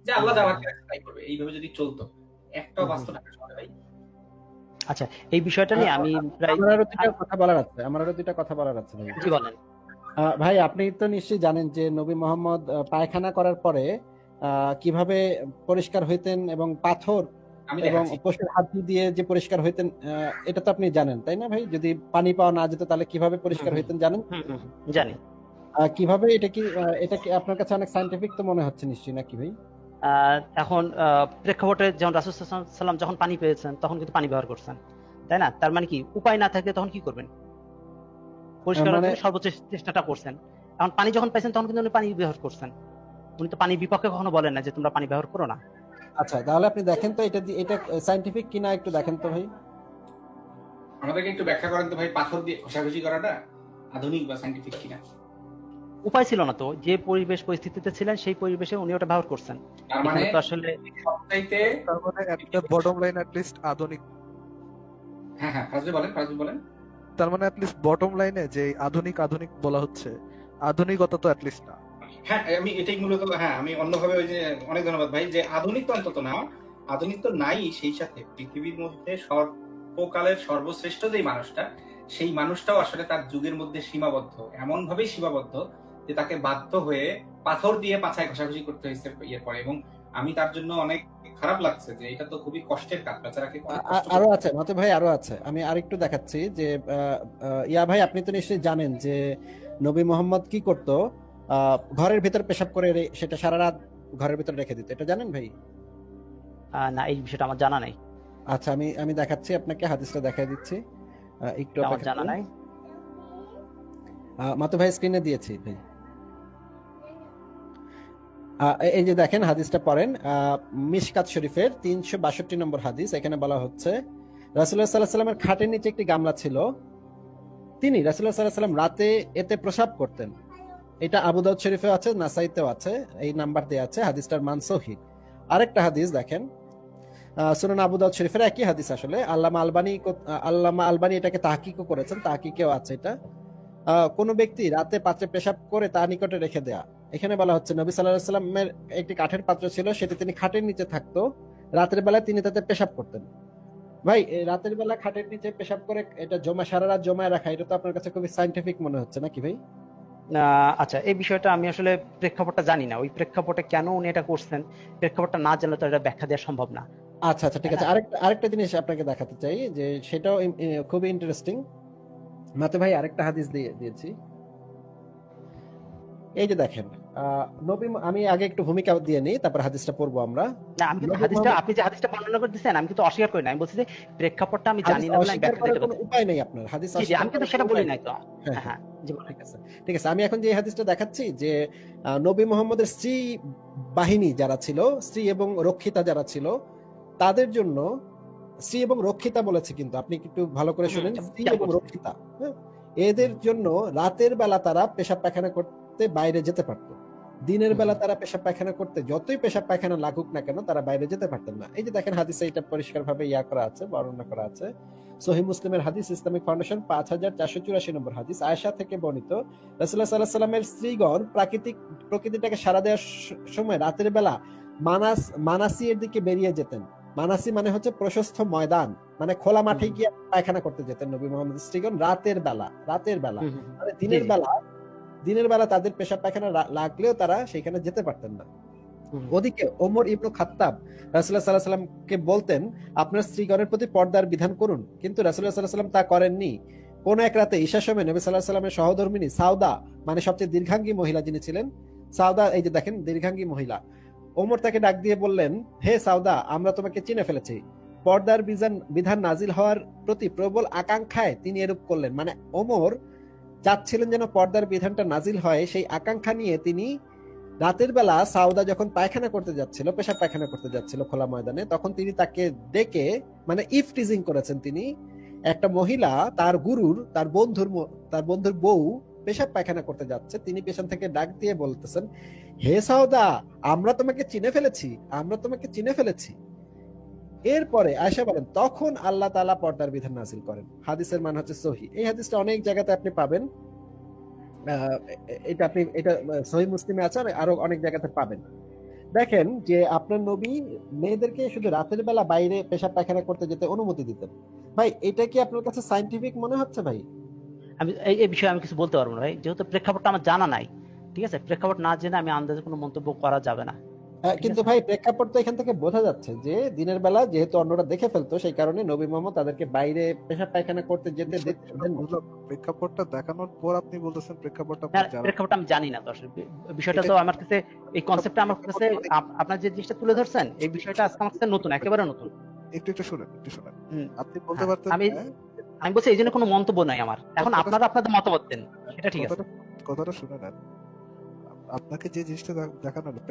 যে আল্লাহ যা বাকি আছে তাই করবে, এইভাবে যদি চলতো, একটা বাস্তব ঢাকা শহরে ভাই। আচ্ছা, এই বিষয়টা নিয়ে আমি প্রায় আমার আরো দুইটা কথা বলার আছে ভাই। জি বলেন। ভাই, আপনি তো নিশ্চয়ই জানেন যে নবী মোহাম্মদ পায়খানা করার পরে কিভাবে পরিষ্কার হইতেন, এবং পাথর আমি এবং দেখাচ্ছি। পশুর হাড্ডি দিয়ে যে পরিষ্কার হইতেন, এটা তো আপনি জানেন তাই না ভাই? যদি পানি পাওয়া না যেত তাহলে কিভাবে পরিষ্কার হইতেন জানেন? জানি। কিভাবে, এটা কি আপনার কাছে অনেক সায়েন্টিফিক তো মনে হচ্ছে নিশ্চয়ই, নাকি ভাই? এখন প্রেক্ষাপটে যেমন রাসূল সাল্লাল্লাহু আলাইহি ওয়াসাল্লাম যখন পানি পেয়েছেন তখন কিন্তু পানি ব্যবহার করছেন, তাই না? তার মানে কি, উপায় না থাকলে তখন কি করবেন? পরিষ্কার মানে করার সর্বোচ্চ চেষ্টাটা করছেন। এখন পানি যখন পাইছেন তখন কিন্তু উনি পানি ব্যবহার করছেন। উনি তো পানির বিপক্ষে কখনো বলেন না যে তোমরা পানি ব্যবহার করো না। আচ্ছা, তাহলে আপনি দেখেন তো এটা সায়েন্টিফিক কিনা, একটু দেখেন তো ভাই। আমাদেরকে একটু ব্যাখ্যা করেন তো ভাই, পাথর দিয়ে ঘষাঘষি করাটা আধুনিক বা সায়েন্টিফিক কিনা? উপায় ছিল না তো, যে পরিবেশ পরিস্থিতিতে ছিলেন সেই পরিবেশে উনি ওটা ব্যবহার করছেন। তার মানে এখানে তো আসলে সবচাইতে তার মানে একটা বটম লাইন অ্যাটলিস্ট আধুনিক, হ্যাঁ হ্যাঁ, ফাজলি বলেন। তার মানে অ্যাটলিস্ট বটম লাইনে যে আধুনিক বলা হচ্ছে, আধুনিকতা তো অ্যাটলিস্ট না। হ্যাঁ, আমি এটাই মূলত, হ্যাঁ আমি অন্যভাবে ওই যে অনেক ধন্যবাদ ভাই, যে আধুনিক তো অন্তত না, আধুনিক তো নাই, সেই সাথে পৃথিবীর মধ্যে সর্বকালের সর্বশ্রেষ্ঠ যে মানুষটা, সেই মানুষটাও আসলে তার যুগের মধ্যে সীমাবদ্ধ, এমন ভাবেই সীমাবদ্ধ যে তাকে বাধ্য হয়ে পাথর দিয়ে পাছায় ঘষাঘষি করতে হয়েছে ইয়ের পরে, এবং আমি তার জন্য অনেক খারাপ লাগছে যে এটা তো খুবই কষ্টের কাজ, বেচারাকে অনেক কষ্ট আরো আছে মতে ভাই, আরো আছে। আমি আরেকটু দেখাচ্ছি যে ইয়া ভাই, আপনি তো নিশ্চয়ই জানেন যে নবী মোহাম্মদ কি করতো, ঘরের ভিতর পেশাব করে সেটা সারা রাত ঘরের ভিতর রেখে দিত, এটা জানেন ভাই? না, এই বিষয়টা আমার জানা নাই। আচ্ছা, আমি দেখাচ্ছি আপনাকে, হাদিসটা দেখাই দিচ্ছি, একটু আমার অপেক্ষা জানা করুন। নাই। মাতু ভাই স্ক্রিনে দিয়েছি ভাই। এই যে দেখেন, হাদিসটা পড়েন, মিশকাত শরীফের 362 নম্বর হাদিস। এখানে বলা হচ্ছে রাসূলুল্লাহ সাল্লাল্লাহু আলাইহি ওয়াসাল্লামের খাটের নিচে একটি গামলা ছিল, তিনি রাসূলুল্লাহ সাল্লাল্লাহু আলাইহি ওয়াসাল্লাম রাতে এতে প্রসাব করতেন। এটা আবু দাউদ শরীফেও আছে, নাসাইতেও আছে, এই নাম্বার দেয়া আছে, হাদিসটার মান সহিহ। আরেকটা হাদিস দেখেন, সুনান আবু দাউদ শরীফের একই হাদিস, আসলে আল্লামা আলবানী এটাকে তাহকিকও করেছেন, তাহকিকেও আছে এটা। কোন ব্যক্তি রাতে পাত্রে পেশাব করে তা নিকটে রেখে দেয়া। এখানে বলা হচ্ছে নবী সাল্লাল্লাহু আলাইহি ওয়াসাল্লামের একটি কাঠের পাত্র ছিল, সেটি তিনি খাটের নিচে থাকতো, রাতের বেলায় তিনি তাতে পেশাব করতেন। ভাই, রাতের বেলা খাটের নিচে পেশাব করে এটা সারা রাত জমায় রাখা, এটা তো আপনার কাছে খুবই সায়েন্টিফিক মনে হচ্ছে নাকি ভাই? আচ্ছা, এই বিষয়টা আমি আসলে প্রেক্ষাপটটা জানি না, ওই প্রেক্ষাপটে কেন উনি এটা করছেন, প্রেক্ষাপটটা না জানলে তো এটা ব্যাখ্যা দেওয়া সম্ভব না। আচ্ছা আচ্ছা, ঠিক আছে। আরেকটা জিনিস আপনাকে দেখাতে চাই, যে সেটাও খুবই ইন্টারেস্টিং। মাতে ভাই আরেকটা হাদিস দিয়েছি, এই যে দেখেন, আমি আগে একটু ভূমিকা দিয়ে নিই, তারপর হাদিসটা পড়বো আমরা। না, আমি কিন্তু আপনি যে হাদিসটা বর্ণনা করে দিচ্ছেন আমি কিন্তু অস্বীকার করি না, আমি বলছি যে প্রেক্ষাপটটা আমি জানি না বলে আমি ব্যাখ্যা দিতে কোনো উপায় নেই আপনার, হাদিস আমি কিন্তু সেটা বলি নাই তো। হ্যাঁ, হ্যাঁ, ঠিক আছে ঠিক আছে। আমি এখন যে হাদিসটা দেখাচ্ছি, যে নবী মুহাম্মদের স্ত্রী বাহিনী যারা ছিল, স্ত্রী এবং রক্ষিতা যারা ছিল, তাদের জন্য, স্ত্রী এবং রক্ষিতা বলেছে কিন্তু, আপনি একটু ভালো করে শুনেন, স্ত্রী এবং রক্ষিতা, এদের জন্য রাতের বেলা তারা পেশাব পায়খানা করতে বাইরে যেতে পারতো, দিনের বেলা তারা পেশাব পায়খানা করতে যতই পেশাব পায়খানা লাগুক না কেন তারা বাইরে যেতে পারতেন না। এই যে দেখেন হাদিসে এটা পরিষ্কার ভাবে করা আছে, বর্ণনা করা আছে, সহিহ মুসলিমের হাদিস, ইসলামিক ফাউন্ডেশন 5484 নম্বর হাদিস। আয়েশা থেকে বর্ণিত, রাসূলুল্লাহ সাল্লাল্লাহু আলাইহি ওয়াসাল্লামের স্ত্রীগণ প্রকৃতিটাকে সাড়া দেওয়ার সময় রাতের বেলা মানাসি এর দিকে বেরিয়ে যেতেন। মানাসি মানে হচ্ছে প্রশস্ত ময়দান, মানে খোলা মাঠে গিয়ে পায়খানা করতে যেতেন নবী মুহাম্মদের স্ত্রীগণ রাতের বেলা। মানে দিনের বেলা তাদের পেশাব পায়খানা লাগলেও তারা সেখানে যেতে পারতেন না। ওদিকে ওমর ইবনে খাত্তাব রাসূলুল্লাহ সাল্লাল্লাহু আলাইহি ওয়াসাল্লামকে বলতেন, আপনার স্ত্রীগণের প্রতি পর্দার বিধান করুন, কিন্তু রাসূলুল্লাহ সাল্লাল্লাহু আলাইহি ওয়াসাল্লাম তা করেননি। কোন এক রাতে ঈশার সময় নবী সাল্লাল্লাহু আলাইহি ওয়াসাল্লামের সহধর্মিণী সাউদা, মানে সবচেয়ে দীর্ঘাঙ্গী মহিলা যিনি ছিলেন, সাউদা, এই যে দেখেন দীর্ঘাঙ্গী মহিলা, ওমর তাকে ডাক দিয়ে বললেন, হে সাউদা, আমরা তোমাকে চিনে ফেলেছি। পর্দার বিধান নাজিল হওয়ার প্রতি প্রবল আকাঙ্ক্ষায় তিনি এরূপ করলেন। মানে ওমর চাচ্ছিলেন যেন পর্দার বিধানটা নাজিল হয়, সেই আকাঙ্ক্ষা নিয়ে তিনি রাতের বেলা সাউদা যখন পায়খানা করতে যাচ্ছিল, পেশাব পায়খানা করতে যাচ্ছিল খোলা ময়দানে, তখন তিনি তাকে ডেকে মানে ইফটিজিং করেছেন। তিনি একটা মহিলা তার গুরুর তার বন্ধুর বউ পেশাব পায়খানা করতে যাচ্ছে, তিনি পেছন থেকে ডাক দিয়ে বলতেছেন, হে সাউদা, আমরা তোমাকে চিনে ফেলেছি, আমরা তোমাকে চিনে ফেলেছি। এরপরে আয়েশা বলেন, তখন আল্লাহ তাআলা পর্দার বিধান নাজিল করেন। হাদিসের মান হচ্ছে সহি। এই হাদিসটা অনেক জায়গাতে আপনি পাবেন, এটা সহি মুসলিমে আছে, আরো অনেক জায়গাতে পাবেন। দেখেন যে আপনার নবী মেয়েদেরকে শুধু রাতের বেলা বাইরে পেশাব পায়খানা করতে যেতে অনুমতি দিতেন। ভাই এটা কি আপনার কাছে সায়েন্টিফিক মনে হচ্ছে ভাই? আমি এই বিষয়ে আমি কিছু বলতে পারবো না ভাই, যেহেতু প্রেক্ষাপটটা আমার জানা নাই। ঠিক আছে, প্রেক্ষাপট না জেনে আমি আন্দাজে কোনো মন্তব্য করা যাবে না। কিন্তু ভাই প্রেক্ষাপট তো এখান থেকে বোঝা যাচ্ছে যে দিনের বেলা যেহেতু অন্যরা দেখে ফেলতো, সেই কারণে নবী মোহাম্মদ তাদেরকে বাইরে পেশাব পায়খানা করতে যেতে দেন। প্রেক্ষাপটটা দেখানোর পর আপনি বলতেছেন প্রেক্ষাপটটা প্রেক্ষাপটটা আমি জানি না তো আসলে বিষয়টা। তো আমার কাছে এই কনসেপ্টটা আমার কাছে আপনার যে জিনিসটা তুলে ধরছেন, এই বিষয়টা আজকে আমার কাছে নতুন, একেবারে নতুন। একটু শুনেন। আপনি বলতে পারতেন, আমি বলছি এই জন্য কোনো মন্তব্য নাই আমার। এখন আপনারা আপনাদের মতামত দেন, সেটা ঠিক আছে। কথাটা শুনে নেন। আপনাকে যে জিনিসটা দেখানো হলো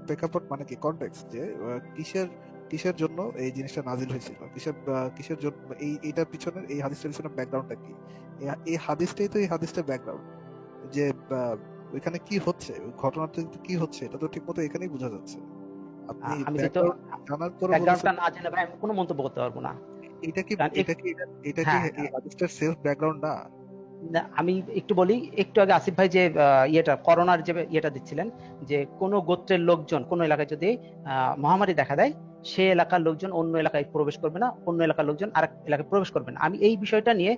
প্রেক্ষাপট মানে কি কনটেক্সট, যে কিসের জন্য এই জিনিসটা নাজিল হয়েছিল, কিসের জন্য এইটার পিছনে, এই হাদিসটার পিছনে ব্যাকগ্রাউন্ডটা কি, এই হাদিসটাই তো এই হাদিসটার ব্যাকগ্রাউন্ড, যে ওইখানে কি হচ্ছে, ঘটনাটা কি হচ্ছে, এটা তো ঠিকমতো এখানেই বোঝা যাচ্ছে। আপনি জানার পরে ব্যাকগ্রাউন্ডটা না জেনে ভাই আমি কোনো মন্তব্য করতে পারবো না। এটা কি এই হাদিসটার সেলফ ব্যাকগ্রাউন্ড না? আমি একটু বলি, একটু আগে আসিফ ভাই যে করোনার যে দিচ্ছিলেন, যে কোনো গোত্রের লোকজন কোন এলাকায় যদি মহামারী দেখা দেয়, সে এলাকার লোকজন অন্য এলাকায় প্রবেশ করবে না, অন্য এলাকার লোকজন আরেক এলাকায় প্রবেশ করবে না। আমি এই বিষয়টা নিয়ে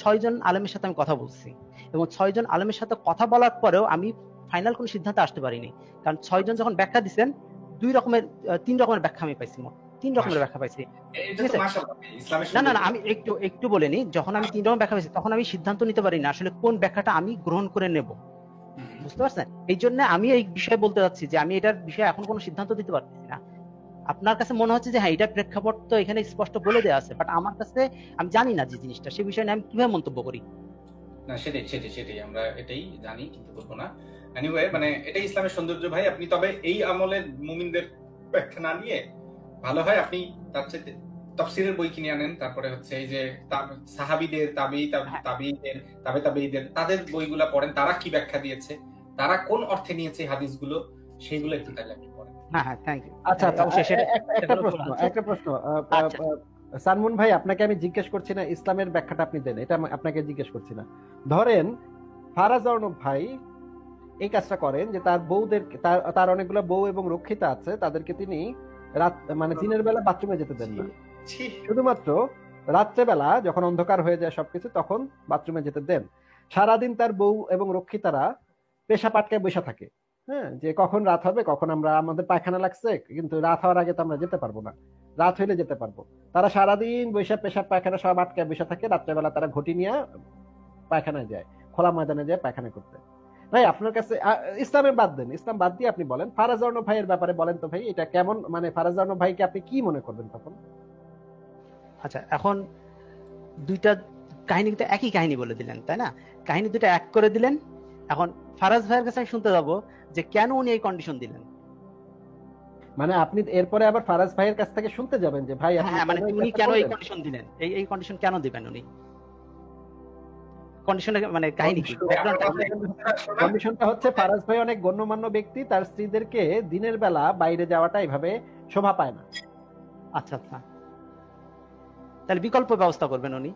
6 জন আলেমের সাথে আমি কথা বলছি, এবং 6 জন আলেমের সাথে কথা বলার পরেও আমি ফাইনাল কোনো সিদ্ধান্তে আসতে পারিনি। কারণ 6 জন যখন ব্যাখ্যা দিচ্ছেন, 3 রকমের ব্যাখ্যা আমি পাইছি, 3 রকমের ব্যাখ্যা পাইছি। না, আমি একটু বলিনি, যখন আমি 3 রকম ব্যাখ্যা পাইছি তখন আমি সিদ্ধান্ত নিতে পারি না আসলে কোন ব্যাখ্যাটা আমি গ্রহণ করে নেব, বুঝতে পারছেন? এই জন্য আমি এই বিষয়ে বলতে চাচ্ছি যে আমি এটার বিষয়ে এখন কোনো সিদ্ধান্ত দিতে পারতেছি না। আপনার কাছে মনে হচ্ছে যে হ্যাঁ এটা প্রেক্ষাপট তো এখানে স্পষ্ট বলে দেওয়া আছে, বাট আমার কাছে আমি জানি না যে জিনিসটা, সেই বিষয়ে আমি কিভাবে মন্তব্য করি। না সেটাই আমরা এটাই জানি, কিন্তু বলবো না। এনিওয়ে, মানে এটাই ইসলামের সৌন্দর্য ভাই। আপনি তবে এই আমলের মুমিনদের ব্যাখ্যা না নিয়ে ভালো হয় আপনি তার চেয়ে তাফসীরের বই কিনে আনেন, তারপরে হচ্ছে এই যে সাহাবীদের, তাবেঈদের তাদের বইগুলা পড়েন, তারা কি ব্যাখ্যা দিয়েছে, তারা কোন অর্থে নিয়েছে হাদিসগুলো, সেইগুলো একটু তাহলে আপনি পড়েন। হ্যাঁ, থ্যাংক ইউ। আচ্ছা, একটা প্রশ্ন সানমুন ভাই, আপনাকে আমি জিজ্ঞেস করছি না ইসলামের ব্যাখ্যাটা আপনি দেন, এটা আপনাকে জিজ্ঞেস করছি না। ধরেন ফারাজ আর্নব ভাই এই কাজটা করেন যে তার বউদের, তার অনেকগুলো বউ এবং রক্ষিতা আছে, তাদেরকে তিনি রাত মানে দিনের বেলা বাথরুমে যেতে দেন না, শুধুমাত্র রাত্রেবেলা যখন অন্ধকার হয়ে যায় সবকিছু তখন বাথরুমে যেতে দেন। সারাদিন তার বউ এবং রক্ষিতারা পেশাব আটকায় বসে থাকে, হ্যাঁ, যে কখন রাত হবে, কখন আমাদের পায়খানা লাগছে, কিন্তু রাত হওয়ার আগে তো আমরা যেতে পারবো না, রাত হইলে যেতে পারবো। তারা সারাদিন বৈশাখ পেশাব পায়খানা সব আটকায় বসে থাকে, রাত্রেবেলা তারা ঘটি নিয়ে পায়খানায় যায়, খোলা ময়দানে যায় পায়খানা করতে। ভাই আপনার কাছে ইসলামের বাদ দেন, ইসলাম বাদ দিয়ে আপনি বলেন ফারাজ আর্নব ভাইয়ের ব্যাপারে বলেন তো ভাই, এটা কেমন, মানে ফারাজ আর্নব ভাইকে আপনি কি মনে করবেন তখন? আচ্ছা, এখন দুইটা কাহিনী তো একই কাহিনী বলে দিলেন, তাই না? কাহিনী দুটো এক করে দিলেন। এখন ফারাজ ভাইয়ের কাছে আমি শুনতে যাবো যে কেন উনি এই কন্ডিশন দিলেন। মানে আপনি এরপরে আবার ফারাজ ভাইয়ের কাছ থেকে শুনতে যাবেন যে ভাই মানে উনি কেন এই কন্ডিশন দিলেন, এই কন্ডিশন কেন দিবেন উনি? মানে কাহিনী কি? কন্ডিশনটা হচ্ছে ফারাজ ভাই অনেক গণ্যমান্য ব্যক্তি, তার স্ত্রীদেরকে দিনের বেলা বাইরে যাওয়াটা এইভাবে শোভা পায় না। আচ্ছা, তাহলে বিকল্প ব্যবস্থা করবেন উনি।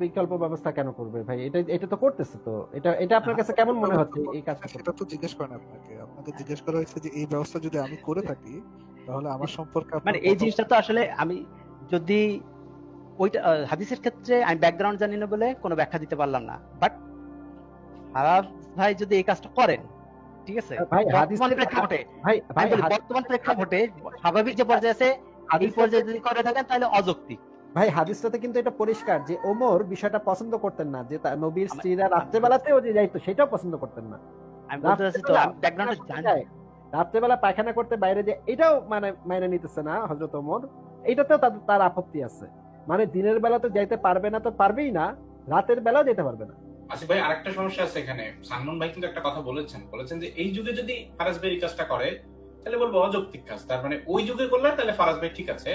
বিকল্প ব্যবস্থা কেন করবে ভাই? এটা তো করতেছে, তো এটা আপনার কাছে কেমন মনে হচ্ছে এই কাজটা? সেটা তো জিজ্ঞেস করেন আপনাকে জিজ্ঞেস করা হয়েছে যে এই ব্যবস্থা যদি আমি করে থাকি তাহলে আমার সম্পর্কে মানে এই জিনিসটা তো আসলে আমি যদি ওইটা হাদিসের ক্ষেত্রে আমি ব্যাকগ্রাউন্ড জানি না বলে কোনো ব্যাখ্যা দিতে পারলাম না, বাট ফারাজ ভাই যদি এই কাজটা করেন, ঠিক আছে, বর্তমান প্রেক্ষাপটে স্বাভাবিক যে পর্যায়ে আছে এই পর্যায়ে যদি করে থাকেন তাহলে অযৌক্তিক। ভাই হাদিসটাতে কিন্তু এটা পরিষ্কার যে ওমর বিষয়টা পছন্দ করতেন না, যে নবীর স্ত্রীরা রাত্রেবেলাতেও যে যাইতো সেটাও পছন্দ করতেন না। আমি বলতে চাচ্ছি তো আমি ব্যাকগ্রাউন্ডটা জানি। রাত্রেবেলা পায়খানা করতে বাইরে যে এটাও মানে মাইনে নিতেছে না হযরত ওমর, এটাতেও তার আপত্তি আছে। মানে দিনের বেলা তো যাইতে পারবে না, তো পারবেই না, রাতের বেলাও যেতে পারবে না। আসিফ ভাই আরেকটা সমস্যা আছে এখানে। সালমান ভাই কিন্তু একটা কথা বলেছেন যে এই যুগে যদি ফারাজ ভাই এই কাজটা করে তাহলে বলবো অযৌক্তিক কাজ। তার মানে ওই যুগে করলে তাহলে ফারাজ ভাই ঠিক আছে।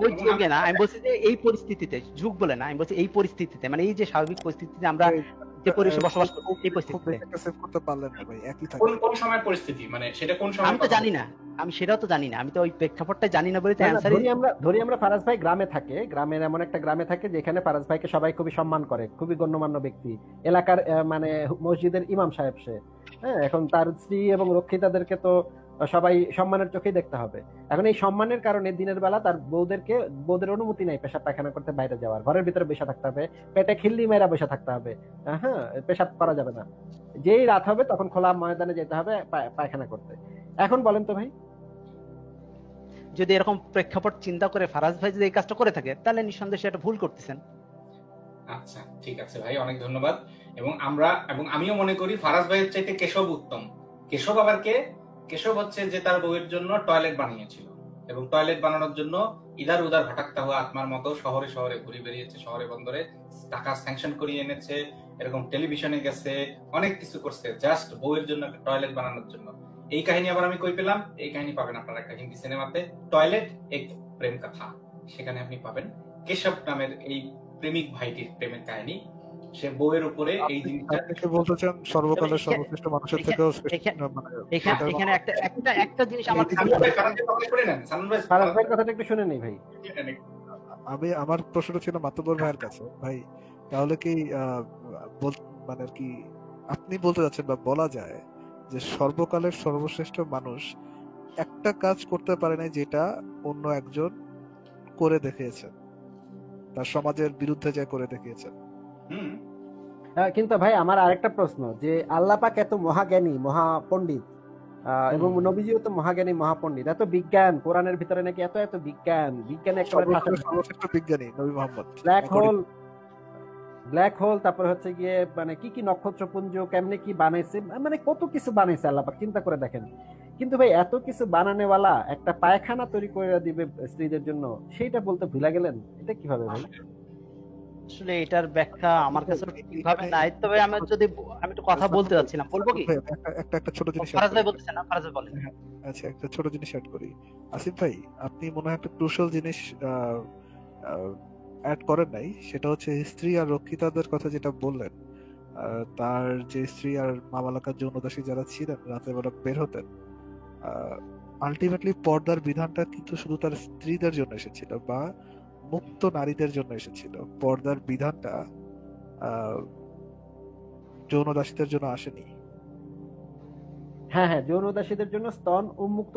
ওই যুগে না, আমি বলছি যে এই পরিস্থিতিতে, যুগ বলে না, আমি বলছি এই পরিস্থিতিতে, মানে এই যে স্বাভাবিক পরিস্থিতিতে আমরা যে পরিবেশে বসবাস করি এই পরিস্থিতিতে। সেভ করতে পারলেন না ভাই, একই থাকে। কোন সময়ের পরিস্থিতি, মানে সেটা কোন সময়? আমি তো জানি না, আমি সেটাও তো জানি না, আমি তো ওই প্রেক্ষাপটটা জানি না বলে তো ধরি আমরা ফারাজ ভাই গ্রামে থাকে, গ্রামের এমন একটা গ্রামে থাকে যেখানে ফারাজ ভাইকে সবাই খুবই সম্মান করে, খুবই গণ্যমান্য ব্যক্তি, এলাকার মানে মসজিদের ইমাম সাহেব সে। হ্যাঁ, এখন তার স্ত্রী এবং রক্ষিতাদেরকে তো সবাই সম্মানের চোখেই দেখতে হবে। এখন এই সম্মানের কারণে দিনের বেলা তার বউদের অনুমতি নাই পেশাব পায়খানা করতে বাইরে যাওয়ার, ঘরের ভিতরে বসে থাকতে হবে, পেটে খিল্লি মেয়েরা বসে থাকতে হবে। হ্যাঁ, পেশাব করা যাবে না। যেই রাত হবে তখন খোলা ময়দানে যেতে হবে পায়খানা করতে। এখন বলেন তো ভাই, যদি এরকম প্রেক্ষাপট চিন্তা করে ফারাজ ভাই যদি এই কাজটা করে থাকে তাহলে নিঃসন্দেহে সেটা ভুল করতেছেন। আচ্ছা ঠিক আছে ভাই, অনেক ধন্যবাদ। এবং আমিও মনে করি ফারাজ ভাইয়ের চাইতে কেশব উত্তম। কেশব আবার কে? কেশব হচ্ছে যে তার বউয়ের জন্য টয়লেট বানিয়েছিল, এবং টয়লেট বানানোর জন্য ইধার উদার ভটাকতে হওয়া আত্মার মতো শহরে শহরে ঘুরে বেরিয়েছে, শহরে বন্দরে টাকা স্যাংশন করিয়ে এনেছে, এরকম টেলিভিশনে গেছে, অনেক কিছু করছে জাস্ট বউয়ের জন্য একটা টয়লেট বানানোর জন্য। এই কাহিনী আবার আমি কই পেলাম? এই কাহিনী পাবেন আপনারা একটা হিন্দি সিনেমাতে, টয়লেট এক প্রেম কথা, সেখানে আপনি পাবেন কেশব নামের এই প্রেমিক ভাইটির প্রেমের কাহিনী। সে বউয়ের উপরে এই জিনিসটা বলতে চান সর্বকালের সর্বশ্রেষ্ঠ মানুষের থেকেও এখানে একটা জিনিস আমার ফারাজ ভাইয়ের কথাটা একটু শুনে নেই ভাই। আমার প্রশ্নটা ছিল মাতব্বর ভাইয়ের কাছে, ভাই তাহলে কি মানে কি আপনি বলতে যাচ্ছেন বা বলা যায় যে সর্বকালের সর্বশ্রেষ্ঠ মানুষ একটা কাজ করতে পারে না যেটা অন্য একজন করে দেখিয়েছেন, তার সমাজের বিরুদ্ধে যা করে দেখিয়েছেন? কিন্তু ভাই আমার আরেকটা প্রশ্ন, যে আল্লাহ পাক এত মহাজ্ঞানী মহাপণ্ডিত, এবং নবীজিও তো মহাজ্ঞানী মহাপণ্ডিত, এত বিজ্ঞান কোরআনের ভিতরে নাকি এত এত বিজ্ঞান একেবারে সর্বশ্রেষ্ঠ বিজ্ঞানী নবী মুহাম্মদ, ব্ল্যাক হোল, তারপর হচ্ছে গিয়ে মানে কি নক্ষত্রপুঞ্জ কেমনে কি বানাইছে, মানে কত কিছু বানাইছে আল্লাহ পাক, চিন্তা করে দেখেন। কিন্তু ভাই এত কিছু বানানেওয়ালা একটা পায়খানা তৈরি করে দিবে স্ত্রীদের জন্য, সেইটা বলতে ভুলে গেলেন, এটা কিভাবে ভাই? আসলে এটার ব্যাখ্যা আমার কাছে ঠিকভাবে নাই, তবে আমি একটু কথা বলতে যাচ্ছিলাম, বলবো কি? একটা ছোট জিনিস ফারাজ ভাই বলতেছেন না, ফারাজ ভাই বলেন। আচ্ছা, একটা ছোট জিনিস অ্যাড করি। আসিফ ভাই, আপনি মনে হয় একটা ক্রুশাল জিনিস অ্যাড করেন নাই, সেটা হচ্ছে স্ত্রী আর রক্ষিতাদের কথা যেটা বললেন। তার যে স্ত্রী আর মামালাকার যৌনদাসী যারা ছিলেন রাতের বেলা বের হতেন, আলটিমেটলি পর্দার বিধানটা কিন্তু শুধু তার স্ত্রীদের জন্য এসেছিল বা মুক্ত নারীদের জন্য এসেছিল। পর্দার বিধানটা যৌনদাসীদের জন্য আসেনি। হ্যাঁ, যৌনদাসীদের জন্য স্তন উন্মুক্ত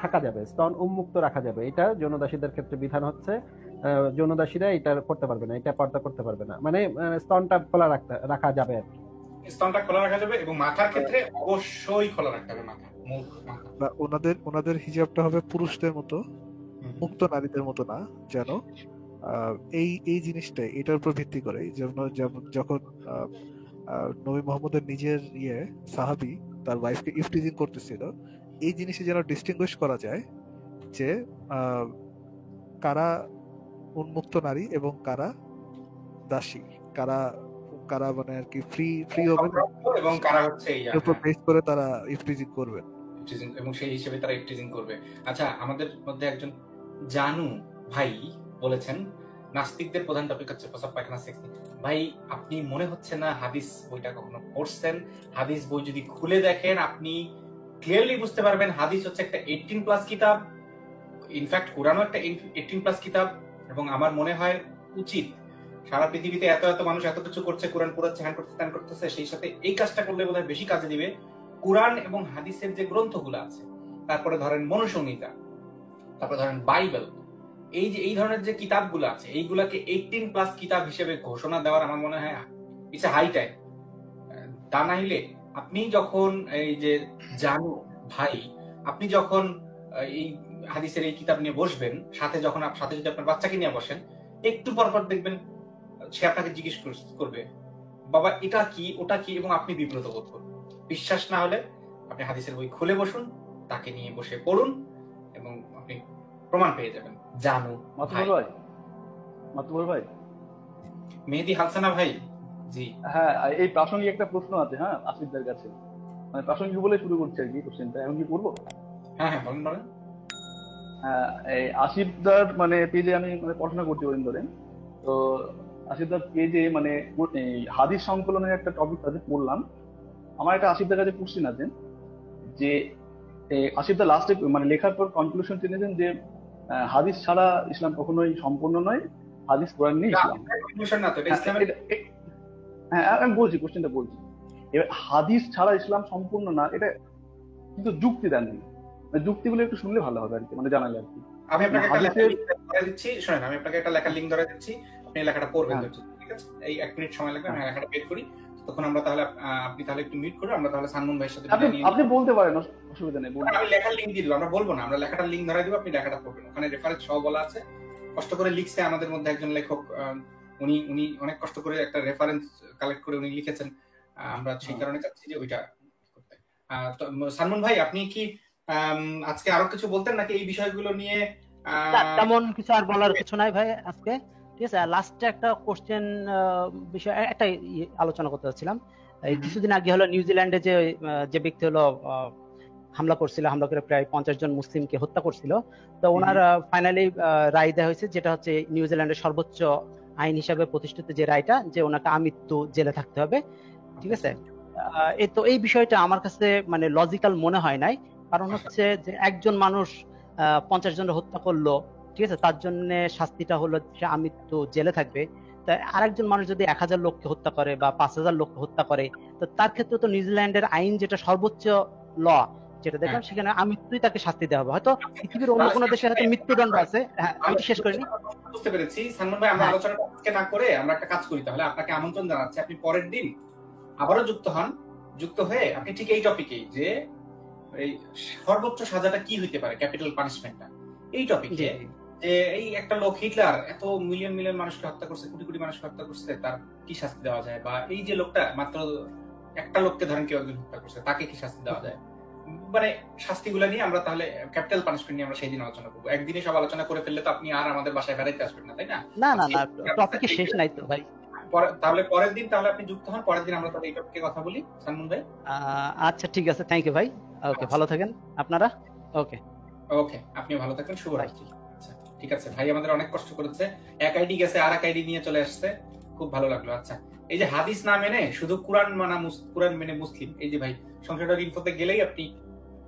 থাকা যাবে, স্তন উন্মুক্ত রাখা যাবে, এটা যৌনদাসীদের ক্ষেত্রে বিধান হচ্ছে। যৌনদাসীরা এটা করতে পারবে না, এটা পর্দা করতে পারবে না, মানে স্তনটা খোলা রাখা যাবে আর কি। স্তনটা খোলা রাখা যাবে, এবং মাথার ক্ষেত্রে অবশ্যই খোলা রাখতে হবে, মাথা মুখ মাথা। ওনাদের হিজাবটা হবে পুরুষদের মতো, মুক্ত নারীদের মতো না, যেন এই জিনিসটাই এটার উপর ভিত্তি করে। যখন নবী মোহাম্মদের নিজের সাহাবী তার ওয়াইফকে ইফটিজিং করতেছিল, এই জিনিসে যেন ডিস্টিংগুইশ করা যায় যে কারা উন্মুক্ত নারী এবং কারা দাসী, কারা মানে আর কি ফ্রি হবে এবং কারা হচ্ছে এর উপর বেস করে তারা ইফটিজিং করবেন, এবং সেই হিসেবে তারা ইফটিজিং করবে। আচ্ছা, আমাদের মধ্যে একজন জানু ভাই বলেছেন নাস্তিকদের প্রধান টপিক হচ্ছে প্রস্রাব পায়খানা সেক্স। ভাই, আপনি মনে হচ্ছে না হাদিস বইটা কখনো পড়ছেন। হাদিস বই যদি খুলে দেখেন আপনি ক্লিয়ারলি বুঝতে পারবেন হাদিস হচ্ছে একটা 18+ কিতাব, ইনফ্যাক্ট কোরআনও একটা 18+ কিতাব। এবং আমার মনে হয় উচিত, সারা পৃথিবীতে এত মানুষ এত কিছু করছে, কোরআন পড়াচ্ছে, হ্যান করতেছে, ত্যান করতেছে, সেই সাথে এই কাজটা করলে বোধহয় বেশি কাজে দিবে। কোরআন এবং হাদিসের যে গ্রন্থগুলো আছে, তারপরে ধরেন মনুসংহিতা, তারপরে ধরেন বাইবেল, এই ধরনের যে কিতাবগুলো আছে, এইগুলাকে 18+ কিতাব হিসেবে ঘোষণা দেওয়ার আমার মনে হয় ইটস হাই টাইম। তা না হইলে আপনি যখন এই যে জানু ভাই, আপনি যখন এই হাদিসের এই কিতাব নিয়ে বসবেন, সাথে যদি আপনার বাচ্চাকে নিয়ে বসেন, একটু পরপর দেখবেন সে আপনাকে জিজ্ঞেস করবে, বাবা এটা কি ওটা কি, এবং আপনি বিব্রত বোধ করবেন। বিশ্বাস না হলে আপনি হাদিসের বই খুলে বসুন, তাকে নিয়ে বসে পড়ুন এবং আপনি প্রমাণ পেয়ে যাবেন। জানু মাতুবর ভাই, মেহেদী হাসানা ভাই। জি হ্যাঁ, এই প্রাসঙ্গিক একটা প্রশ্ন আছে, হ্যাঁ, আসিফদের কাছে, মানে প্রাসঙ্গিক বলে শুরু করছি আর কি কোশ্চেনটা, এখন কি করবো? হ্যাঁ হ্যাঁ বলেন বলেন। হ্যাঁ, এই আসিফদার মানে পেজে আমি মানে পড়াশোনা করতে পারেন ধরেন, তো আসিফদার পেজে মানে এই হাদিস সংকলনের একটা টপিক তাতে পড়লাম। আমার একটা আসিফদার কাছে কোশ্চেন আছে যে আসিফদা লাস্টে মানে লেখার পর কনক্লুশন টেনেছেন যে হাদিস ছাড়া ইসলাম কখনোই সম্পূর্ণ নয়, হাদিস কোরআন নিয়ে ইসলাম। কনক্লুশন না তো, এটা ইসলামের হ্যাঁ আমি বলছি, কোশ্চেনটা বলছি। এবার হাদিস ছাড়া ইসলাম সম্পূর্ণ না, এটা কিন্তু যুক্তি দেননি, মানে যুক্তিগুলো একটু শুনলে ভালো হবে আর কি, মানে জানালে আর কি। আমি আপনাকে একটা হাদিসের- লেখার লিংক ধরে দিচ্ছি, শুনেন, আমি আপনাকে একটা লেখার লিংক ধরে দিচ্ছি, আপনি এই লেখাটা পড়বেন, হ্যাঁ। ঠিক আছে? এই 1 মিনিট সময় লাগবে, আমি লেখাটা বের করি, তখন আমরা তাহলে আপনি তাহলে একটু মিউট করুন, আমরা তাহলে সানমুন ভাইয়ের সাথে বিদায় নিয়ে আপনি বলতে পারেন, অসুবিধা নেই, বলুন। আমি লেখার লিংক দিয়ে দিব, আমরা বলবো না, আমরা লেখাটার লিংক ধরে দিব, আপনি লেখাটা পড়বেন, ওখানে রেফারেন্স সহ বলা আছে। কষ্ট করে লিখছে আমাদের মধ্যে একজন লেখক, উনি অনেক কষ্ট করে একটা রেফারেন্স কালেক্ট করে উনি লিখেছেন, আমরা সেই কারণে চাচ্ছি যে ওইটা করতে। তো সানমুন ভাই, আপনি কি আজকে আরো কিছু বলতেন নাকি এই বিষয়গুলো নিয়ে? তেমন কিছু আর বলার কিছু নাই ভাই আজকে, ঠিক আছে। লাস্টে একটা কোশ্চেন বিষয় একটা আলোচনা করতে চাচ্ছিলাম। এই কিছুদিন আগে হলো নিউজিল্যান্ডে যে ব্যক্তি হলো হামলা করছিল, হামলা করে প্রায় 50 জন মুসলিমকে হত্যা করছিল, তো ওনার ফাইনালি রায় দেওয়া হয়েছে, যেটা হচ্ছে নিউজিল্যান্ডের সর্বোচ্চ আইন হিসাবে প্রতিষ্ঠিত যে রায়টা, যে ওনাকে আমৃত্যু জেলে থাকতে হবে, ঠিক আছে। তো এই বিষয়টা আমার কাছে মানে লজিক্যাল মনে হয় নাই, কারণ হচ্ছে যে একজন মানুষ 50 জনের হত্যা করলো, ঠিক আছে, তার জন্য শাস্তিটা হলো সে আমৃত্যু জেলে থাকবে। তা আরেকজন মানুষ যদি 1000 লোককে হত্যা করে বা 5000 লোককে হত্যা করে, তো তার ক্ষেত্রে তো নিউজিল্যান্ডের আইন যেটা সর্বোচ্চ ল যেটা দেখলাম, সেখানে আমৃত্যুই তাকে শাস্তি দেওয়া হবে। হয়তো পৃথিবীর অন্য কোনো দেশে হয়তো মৃত্যুদণ্ড আছে। হ্যাঁ, আমি শেষ করিনি। বুঝতে পেরেছি সালমান ভাই, আমরা আলোচনাটা আজকে না করে আমরা একটা কাজ করি, তাহলে আপনাকে আমন্ত্রণ জানাচ্ছি, আপনি পরের দিন আবারও যুক্ত হন, যুক্ত হয়ে আপনি ঠিক এই টপিকেই, যে এই সর্বোচ্চ সাজাটা কি হইতে পারে, ক্যাপিটাল পানিশমেন্টটা, এই টপিকে, যে এই একটা লোক হিটলার এত মিলিয়ন মিলিয়ন মানুষকে হত্যা করছে, কোটি কোটি মানুষকে হত্যা করছে, তার কি শাস্তি দেওয়া যায়, বা এই যে লোকটা মাত্র একটা লোককে ধরেন কেউ একজন হত্যা করছে, তাকে কি শাস্তি দেওয়া যায়, মানে শাস্তিগুলো নিয়ে আমরা তাহলে ক্যাপিটাল পানিশমেন্ট নিয়ে আমরা সেই দিন আলোচনা করবো। একদিনে সব আলোচনা করে ফেললে তো আপনি আর আমাদের বাসায় বেড়াইতে আসবেন না, তাই না? না না না, টপিকে শেষ নাই তো ভাই। তাহলে পরের দিন তাহলে আপনি যুক্ত হন, পরের দিন আমরা তাহলে এই টপিকে কথা বলি, সালমান ভাই। আচ্ছা ঠিক আছে, থ্যাংক ইউ ভাই। ওকে, ভালো থাকেন আপনারা। ওকে ওকে, আপনিও ভালো থাকেন, শুভরাত্রি। আচ্ছা ঠিক আছে ভাই, আমাদের অনেক কষ্ট করেছে, এক আইডি গেছে আর এক আইডি নিয়ে চলে আসছে, খুব ভালো লাগলো। আচ্ছা, এই যে হাদিস না মেনে শুধু কোরআন কোরআন মেনে মুসলিম, এই যে ভাই সংশোধন ইনফোতে গেলেই আপনি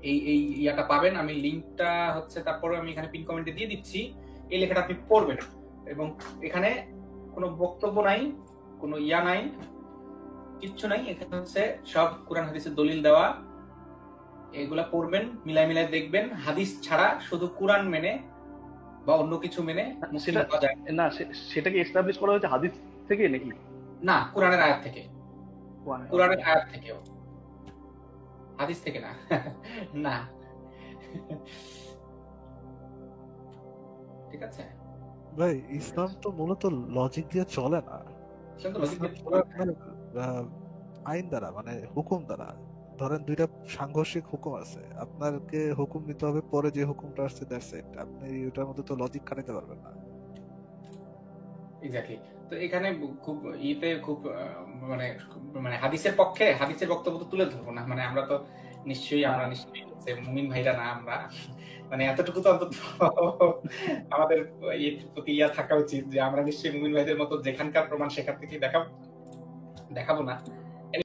এই ইয়াটা পাবেন, আমি লিংকটা হচ্ছে তারপরে আমি এখানে পিন কমেন্টে দিয়ে দিচ্ছি, এই লেখাটা আপনি পড়বেন, এবং এখানে কোনো বক্তব্য নাই, কোনো ইয়া নাই, কিচ্ছু নাই, এখানে হচ্ছে সব কোরআন হাদিসের দলিল দেওয়া, এগুলা পড়বেন, মিলাই মিলাই দেখবেন, হাদিস ছাড়া শুধু কোরআন মেনে বা অন্য কিছু মেনে মুসলিম হওয়া যায় না, সেটাকে এস্টাবলিশ করা হয়েছে হাদিস থেকে নাকি? না, কোরআনের আয়াত থেকে, কোরআনের আয়াত থেকেও, হাদিস থেকে না। না, ঠিক আছে ভাই, ইসলাম তো মূলত লজিক দিয়ে চলে না, আইন দ্বারা, মানে হুকুম দ্বারা। ধরেন দুইটা সাংঘর্ষিক হুকুম আছে, আপনাকে হুকুম নিতে হবে, পরে যে হুকুমটা আসছে দ্যাটস ইট, আপনি ওটার মধ্যে তো লজিক খাটাইতে পারবেন না। এক্স্যাক্টলি। তো এখানে খুব খুব মানে হাদিসের পক্ষে হাদিসের বক্তব্য তো তুলে ধরবো না, মানে আমরা তো নিশ্চয়ই মুমিন ভাইরা না, আমরা মানে এতটুকু তো অন্তত আমাদের প্রতি থাকা উচিত যে আমরা নিশ্চয়ই মুমিন ভাইদের মতো যেখানকার প্রমাণ সেখান থেকে দেখাবো না।